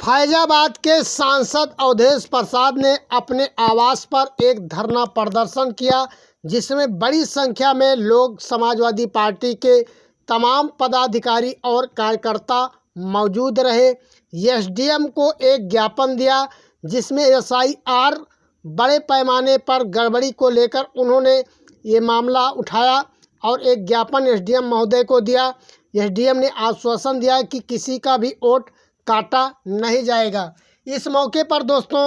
फैजाबाद के सांसद अवधेश प्रसाद ने अपने आवास पर एक धरना प्रदर्शन किया, जिसमें बड़ी संख्या में लोग समाजवादी पार्टी के तमाम पदाधिकारी और कार्यकर्ता मौजूद रहे। एसडीएम को एक ज्ञापन दिया, जिसमें एसआईआर बड़े पैमाने पर गड़बड़ी को लेकर उन्होंने ये मामला उठाया और एक ज्ञापन एसडीएम महोदय को दिया। एसडीएम ने आश्वासन दिया कि किसी का भी वोट काटा नहीं जाएगा। इस मौके पर दोस्तों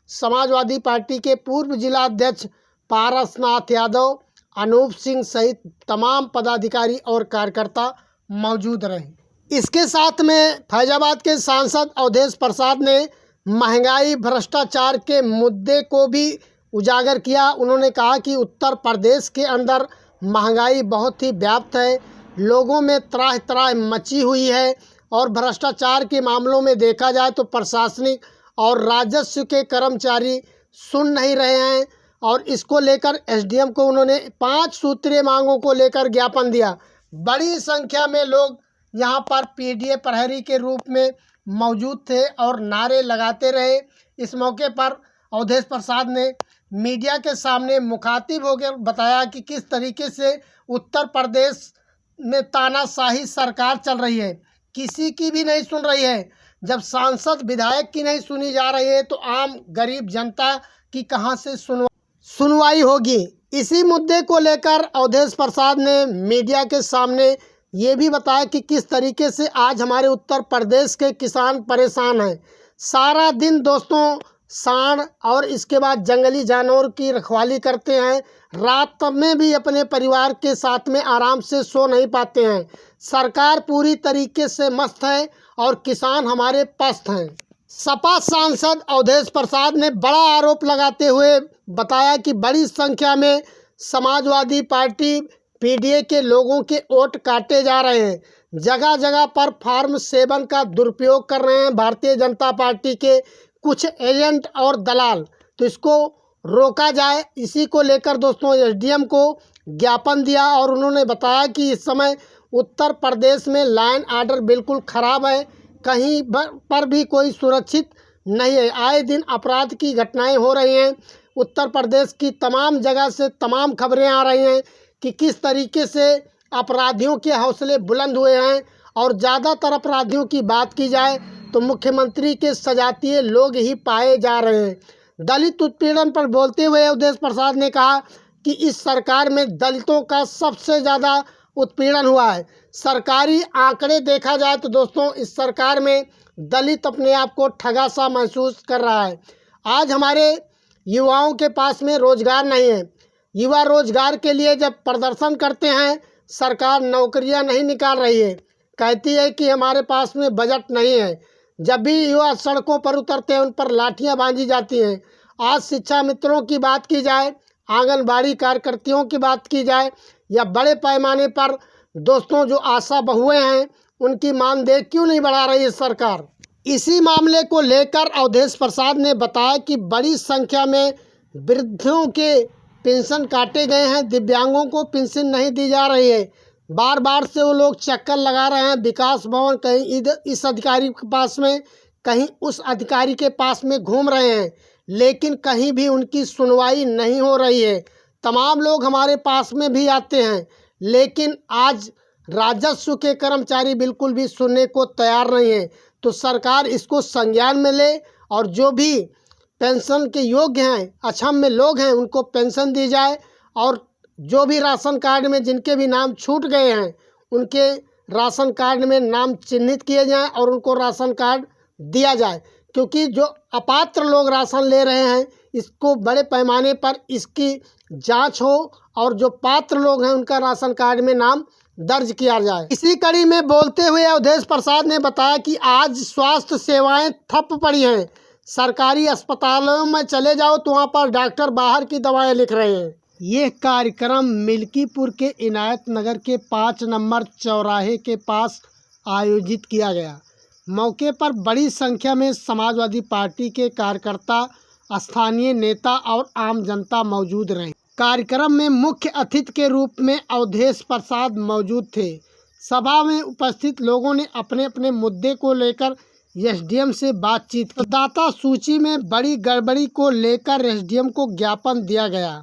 समाजवादी पार्टी के पूर्व जिला अध्यक्ष पारसनाथ यादव, अनूप सिंह सहित तमाम पदाधिकारी और कार्यकर्ता मौजूद रहे। इसके साथ में फैजाबाद के सांसद अवधेश प्रसाद ने महंगाई भ्रष्टाचार के मुद्दे को भी उजागर किया। उन्होंने कहा कि उत्तर प्रदेश के अंदर महंगाई बहुत ही व्याप्त है, लोगों में त्राह त्राह मची हुई है और भ्रष्टाचार के मामलों में देखा जाए तो प्रशासनिक और राजस्व के कर्मचारी सुन नहीं रहे हैं और इसको लेकर एसडीएम को उन्होंने 5 सूत्रीय मांगों को लेकर ज्ञापन दिया। बड़ी संख्या में लोग यहां पर पीडीए प्रहरी के रूप में मौजूद थे और नारे लगाते रहे। इस मौके पर अवधेश प्रसाद ने मीडिया के सामने मुखातिब होकर बताया कि किस तरीके से उत्तर प्रदेश में तानाशाही सरकार चल रही है, किसी की भी नहीं सुन रही है। जब सांसद विधायक की नहीं सुनी जा रही है तो आम गरीब जनता की कहां से सुनवाई होगी। इसी मुद्दे को लेकर अवधेश प्रसाद ने मीडिया के सामने ये भी बताया कि किस तरीके से आज हमारे उत्तर प्रदेश के किसान परेशान हैं। सारा दिन दोस्तों सांड और इसके बाद जंगली जानवर की रखवाली करते हैं, रात में भी अपने परिवार के साथ में आराम से सो नहीं पाते हैं। सरकार पूरी तरीके से मस्त है और किसान हमारे पस्त हैं। सपा सांसद अवधेश प्रसाद ने बड़ा आरोप लगाते हुए बताया कि बड़ी संख्या में समाजवादी पार्टी पीडीए के लोगों के वोट काटे जा रहे हैं, जगह जगह पर फॉर्म 7 का दुरुपयोग कर रहे हैं भारतीय जनता पार्टी के कुछ एजेंट और दलाल, तो इसको रोका जाए। इसी को लेकर दोस्तों एसडीएम को ज्ञापन दिया और उन्होंने बताया कि इस समय उत्तर प्रदेश में लाइन आर्डर बिल्कुल ख़राब है, कहीं पर भी कोई सुरक्षित नहीं है। आए दिन अपराध की घटनाएं हो रही हैं। उत्तर प्रदेश की तमाम जगह से तमाम खबरें आ रही हैं कि किस तरीके से अपराधियों के हौसले बुलंद हुए हैं और ज़्यादातर अपराधियों की बात की जाए तो मुख्यमंत्री के सजातीय लोग ही पाए जा रहे हैं। दलित उत्पीड़न पर बोलते हुए अवधेश प्रसाद ने कहा कि इस सरकार में दलितों का सबसे ज़्यादा उत्पीड़न हुआ है। सरकारी आंकड़े देखा जाए तो दोस्तों इस सरकार में दलित अपने आप को ठगा सा महसूस कर रहा है। आज हमारे युवाओं के पास में रोज़गार नहीं है। युवा रोज़गार के लिए जब प्रदर्शन करते हैं, सरकार नौकरियां नहीं निकाल रही है, कहती है कि हमारे पास में बजट नहीं है। जब भी युवा सड़कों पर उतरते हैं उन पर लाठियां बांधी जाती हैं। आज शिक्षा मित्रों की बात की जाए, आंगनबाड़ी कार्यकर्तियों की बात की जाए या बड़े पैमाने पर दोस्तों जो आशा बहुएं हैं उनकी मानदेय क्यों नहीं बढ़ा रही है सरकार। इसी मामले को लेकर अवधेश प्रसाद ने बताया कि बड़ी संख्या में वृद्धों के पेंशन काटे गए हैं, दिव्यांगों को पेंशन नहीं दी जा रही है। बार बार से वो लोग चक्कर लगा रहे हैं विकास भवन, कहीं इधर इस अधिकारी के पास में, कहीं उस अधिकारी के पास में घूम रहे हैं, लेकिन कहीं भी उनकी सुनवाई नहीं हो रही है। तमाम लोग हमारे पास में भी आते हैं, लेकिन आज राजस्व के कर्मचारी बिल्कुल भी सुनने को तैयार नहीं है। तो सरकार इसको संज्ञान में ले और जो भी पेंशन के योग्य हैं, अक्षम में लोग हैं, उनको पेंशन दी जाए और जो भी राशन कार्ड में जिनके भी नाम छूट गए हैं उनके राशन कार्ड में नाम चिन्हित किए जाएं और उनको राशन कार्ड दिया जाए, क्योंकि जो अपात्र लोग राशन ले रहे हैं इसको बड़े पैमाने पर इसकी जांच हो और जो पात्र लोग हैं उनका राशन कार्ड में नाम दर्ज किया जाए। इसी कड़ी में बोलते हुए अवधेश प्रसाद ने बताया कि आज स्वास्थ्य सेवाएं ठप पड़ी हैं। सरकारी अस्पतालों में चले जाओ तो वहाँ पर डॉक्टर बाहर की दवाएं लिख रहे हैं। यह कार्यक्रम मिल्कीपुर के इनायत नगर के 5 नंबर चौराहे के पास आयोजित किया गया। मौके पर बड़ी संख्या में समाजवादी पार्टी के कार्यकर्ता, स्थानीय नेता और आम जनता मौजूद रहे। कार्यक्रम में मुख्य अतिथि के रूप में अवधेश प्रसाद मौजूद थे। सभा में उपस्थित लोगों ने अपने अपने मुद्दे को लेकर एसडीएम से बातचीत। मतदाता सूची में बड़ी गड़बड़ी को लेकर एसडीएम को ज्ञापन दिया गया।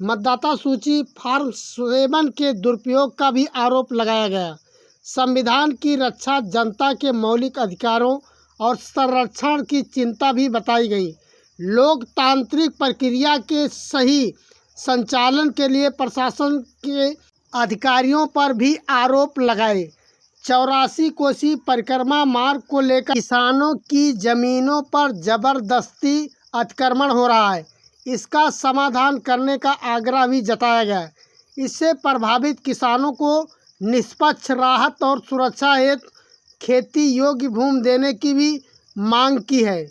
मतदाता सूची फॉर्म 7 के दुरुपयोग का भी आरोप लगाया गया। संविधान की रक्षा, जनता के मौलिक अधिकारों और संरक्षण की चिंता भी बताई गई। लोकतांत्रिक प्रक्रिया के सही संचालन के लिए प्रशासन के अधिकारियों पर भी आरोप लगाए। 84 कोसी परिक्रमा मार्ग को लेकर किसानों की जमीनों पर जबरदस्ती अतिक्रमण हो रहा है, इसका समाधान करने का आग्रह भी जताया गया। इससे प्रभावित किसानों को निष्पक्ष राहत और सुरक्षा हेतु खेती योग्य भूमि देने की भी मांग की है।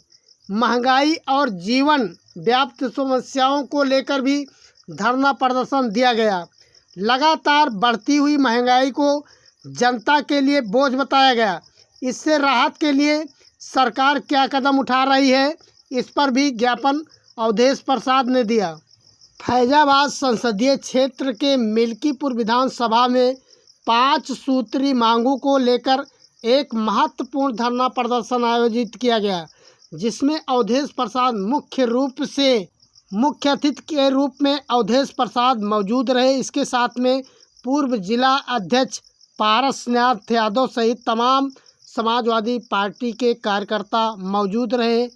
महंगाई और जीवन व्याप्त समस्याओं को लेकर भी धरना प्रदर्शन दिया गया। लगातार बढ़ती हुई महंगाई को जनता के लिए बोझ बताया गया। इससे राहत के लिए सरकार क्या कदम उठा रही है, इस पर भी ज्ञापन अवधेश प्रसाद ने दिया। फैजाबाद संसदीय क्षेत्र के मिल्कीपुर विधानसभा में 5 सूत्री मांगों को लेकर एक महत्वपूर्ण धरना प्रदर्शन आयोजित किया गया, जिसमें अवधेश प्रसाद मुख्य अतिथि के रूप में अवधेश प्रसाद मौजूद रहे। इसके साथ में पूर्व जिला अध्यक्ष पारसनाथ यादव सहित तमाम समाजवादी पार्टी के कार्यकर्ता मौजूद रहे।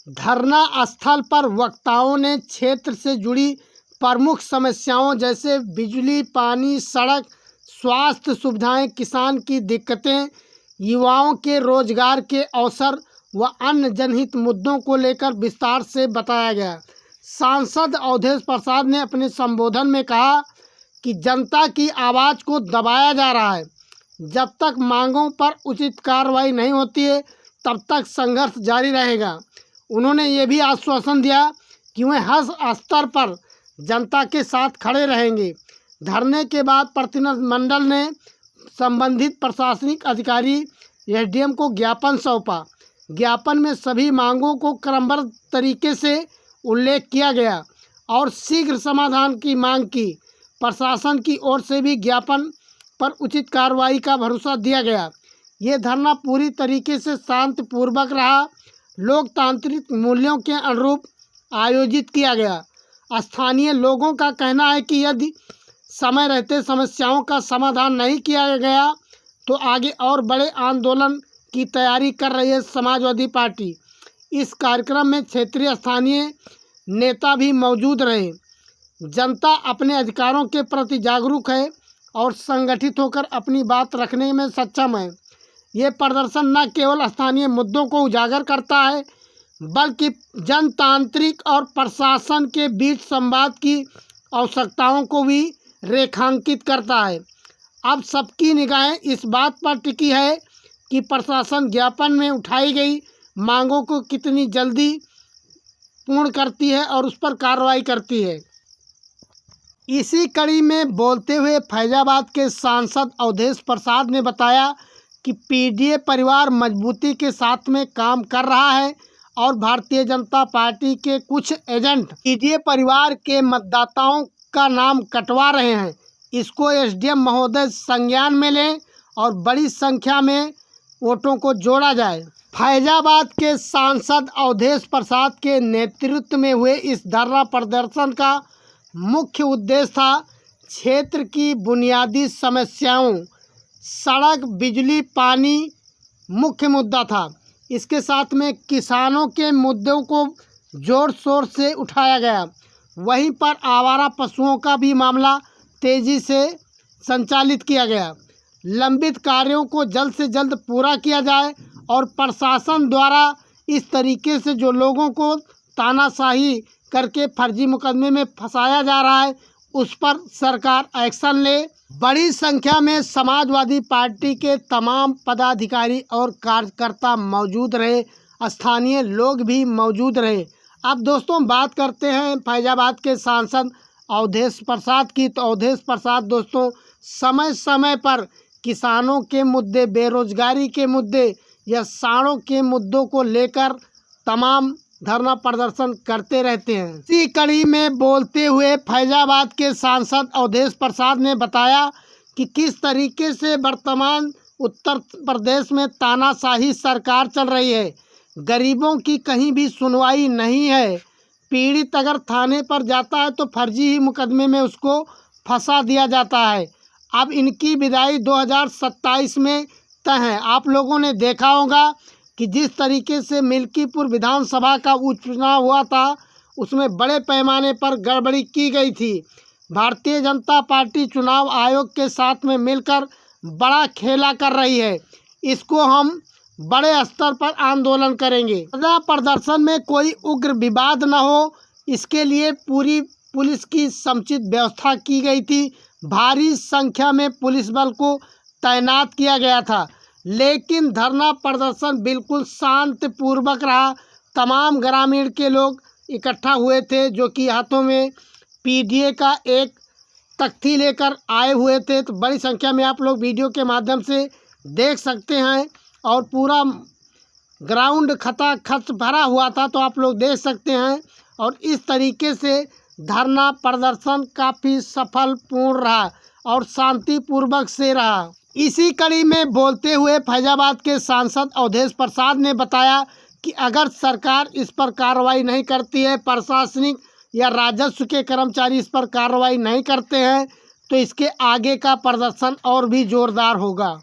धरना स्थल पर वक्ताओं ने क्षेत्र से जुड़ी प्रमुख समस्याओं जैसे बिजली, पानी, सड़क, स्वास्थ्य सुविधाएं, किसान की दिक्कतें, युवाओं के रोजगार के अवसर व अन्य जनहित मुद्दों को लेकर विस्तार से बताया गया। सांसद अवधेश प्रसाद ने अपने संबोधन में कहा कि जनता की आवाज़ को दबाया जा रहा है। जब तक मांगों पर उचित कार्रवाई नहीं होती है, तब तक संघर्ष जारी रहेगा। उन्होंने ये भी आश्वासन दिया कि वे हर स्तर पर जनता के साथ खड़े रहेंगे। धरने के बाद प्रतिनिधिमंडल ने संबंधित प्रशासनिक अधिकारी एसडीएम को ज्ञापन सौंपा। ज्ञापन में सभी मांगों को क्रमबद्ध तरीके से उल्लेख किया गया और शीघ्र समाधान की मांग की। प्रशासन की ओर से भी ज्ञापन पर उचित कार्रवाई का भरोसा दिया गया। ये धरना पूरी तरीके से शांतिपूर्वक रहा, लोकतांत्रिक मूल्यों के अनुरूप आयोजित किया गया। स्थानीय लोगों का कहना है कि यदि समय रहते समस्याओं का समाधान नहीं किया गया तो आगे और बड़े आंदोलन की तैयारी कर रही है समाजवादी पार्टी। इस कार्यक्रम में क्षेत्रीय स्थानीय नेता भी मौजूद रहे। जनता अपने अधिकारों के प्रति जागरूक है और संगठित होकर अपनी बात रखने में सक्षम है। ये प्रदर्शन न केवल स्थानीय मुद्दों को उजागर करता है, बल्कि जनतांत्रिक और प्रशासन के बीच संवाद की आवश्यकताओं को भी रेखांकित करता है। अब सबकी निगाहें इस बात पर टिकी है कि प्रशासन ज्ञापन में उठाई गई मांगों को कितनी जल्दी पूर्ण करती है और उस पर कार्रवाई करती है। इसी कड़ी में बोलते हुए फैजाबाद के सांसद अवधेश प्रसाद ने बताया कि पीडीए परिवार मजबूती के साथ में काम कर रहा है और भारतीय जनता पार्टी के कुछ एजेंट पीडीए परिवार के मतदाताओं का नाम कटवा रहे हैं। इसको एसडीएम महोदय संज्ञान में लें और बड़ी संख्या में वोटों को जोड़ा जाए। फैजाबाद के सांसद अवधेश प्रसाद के नेतृत्व में हुए इस धरना प्रदर्शन का मुख्य उद्देश्य था क्षेत्र की बुनियादी समस्याओं, सड़क, बिजली, पानी मुख्य मुद्दा था। इसके साथ में किसानों के मुद्दों को जोर शोर से उठाया गया। वहीं पर आवारा पशुओं का भी मामला तेजी से संचालित किया गया। लंबित कार्यों को जल्द से जल्द पूरा किया जाए और प्रशासन द्वारा इस तरीके से जो लोगों को तानाशाही करके फर्जी मुकदमे में फंसाया जा रहा है, उस पर सरकार एक्शन ले। बड़ी संख्या में समाजवादी पार्टी के तमाम पदाधिकारी और कार्यकर्ता मौजूद रहे, स्थानीय लोग भी मौजूद रहे। अब दोस्तों बात करते हैं फैजाबाद के सांसद अवधेश प्रसाद की। तो अवधेश प्रसाद दोस्तों समय समय पर किसानों के मुद्दे, बेरोजगारी के मुद्दे या साड़ों के मुद्दों को लेकर तमाम धरना प्रदर्शन करते रहते हैं। इसी कड़ी में बोलते हुए फैजाबाद के सांसद अवधेश प्रसाद ने बताया कि किस तरीके से वर्तमान उत्तर प्रदेश में तानाशाही सरकार चल रही है। गरीबों की कहीं भी सुनवाई नहीं है। पीड़ित अगर थाने पर जाता है तो फर्जी ही मुकदमे में उसको फंसा दिया जाता है। अब इनकी विदाई 2027 में तय है। आप लोगों ने देखा होगा कि जिस तरीके से मिल्कीपुर विधानसभा का उपचुनाव हुआ था उसमें बड़े पैमाने पर गड़बड़ी की गई थी। भारतीय जनता पार्टी चुनाव आयोग के साथ में मिलकर बड़ा खेला कर रही है। इसको हम बड़े स्तर पर आंदोलन करेंगे। धरना प्रदर्शन में कोई उग्र विवाद न हो, इसके लिए पूरी पुलिस की समुचित व्यवस्था की गई थी। भारी संख्या में पुलिस बल को तैनात किया गया था, लेकिन धरना प्रदर्शन बिल्कुल शांतिपूर्वक रहा। तमाम ग्रामीण के लोग इकट्ठा हुए थे, जो कि हाथों में पीडीए का एक तख्ती लेकर आए हुए थे। तो बड़ी संख्या में आप लोग वीडियो के माध्यम से देख सकते हैं और पूरा ग्राउंड खच भरा हुआ था, तो आप लोग देख सकते हैं। और इस तरीके से धरना प्रदर्शन काफ़ी सफलपूर्ण रहा और शांतिपूर्वक से रहा। इसी कड़ी में बोलते हुए फैजाबाद के सांसद अवधेश प्रसाद ने बताया कि अगर सरकार इस पर कार्रवाई नहीं करती है, प्रशासनिक या राजस्व के कर्मचारी इस पर कार्रवाई नहीं करते हैं, तो इसके आगे का प्रदर्शन और भी जोरदार होगा।